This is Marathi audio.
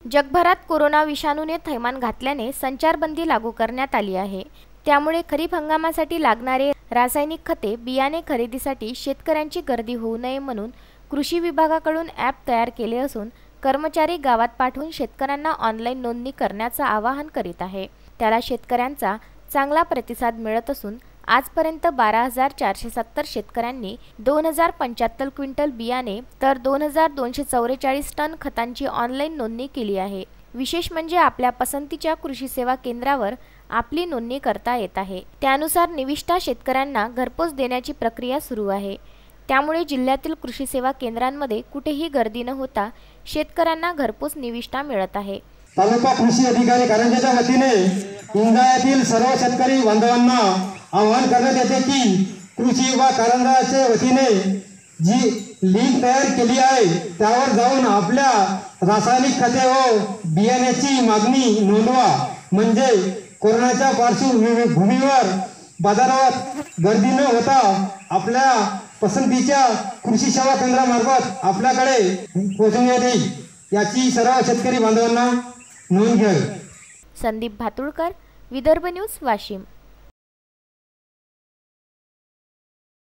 जगभरात कोरोना विषाणूने थैमान घातल्याने संचारबंदी लागू करण्यात आली आहे। त्यामुळे खरीप हंगामासाठी लागणारे रासायनिक खते बियाणे खरेदीसाठी शेतकऱ्यांची गर्दी होऊ नये म्हणून कृषी विभागाकडून ॲप तयार केले असून कर्मचारी गावात पाठवून शेतकऱ्यांना ऑनलाईन नोंदणी करण्याचं आवाहन करीत आहे। त्याला शेतकऱ्यांचा चांगला प्रतिसाद मिळत असून आजपर्यंत 12,470 शेतकऱ्यांनी 2,075 क्विंटल बियाणे तर 2,244 टन खतांची ऑनलाईन नोंदणी केली आहे। विशेष म्हणजे आपल्या पसंतीच्या कृषी सेवा केंद्रावर आपली नोंदणी करता येत आहे। त्यानुसार निविष्ठा शेतकऱ्यांना घरपोच देण्याची प्रक्रिया सुरू आहे। त्यामुळे जिल्ह्यातील कृषी सेवा केंद्रांमध्ये कुठेही गर्दी न होता शेतकऱ्यांना घरपोच निविष्ठा मिळत आहे। तालुका कृषी अधिकारी कारंजेच्या वतीने इंजाळ्यातील सर्व शेतकरी बांधवांना आवाहन करण्यात येते की कृषी विभाग कारंजाच्या वतीने जी लिंक तयार केली आहे त्यावर जाऊन आपल्या रासायनिक खते व बियाण्याची मागणी नोंदवा, म्हणजे कोरोनाच्या पार्श्वभूमीवर बाजारात गर्दी न होता आपल्या पसंतीच्या कृषी सेवा केंद्रामार्फत आपल्याकडे पोहोचवण्यात येईल, याची सर्व शेतकरी बांधवांना नोंद घ्यावी। संदीप भातुळकर, विदर्भ न्यूज, वाशिम।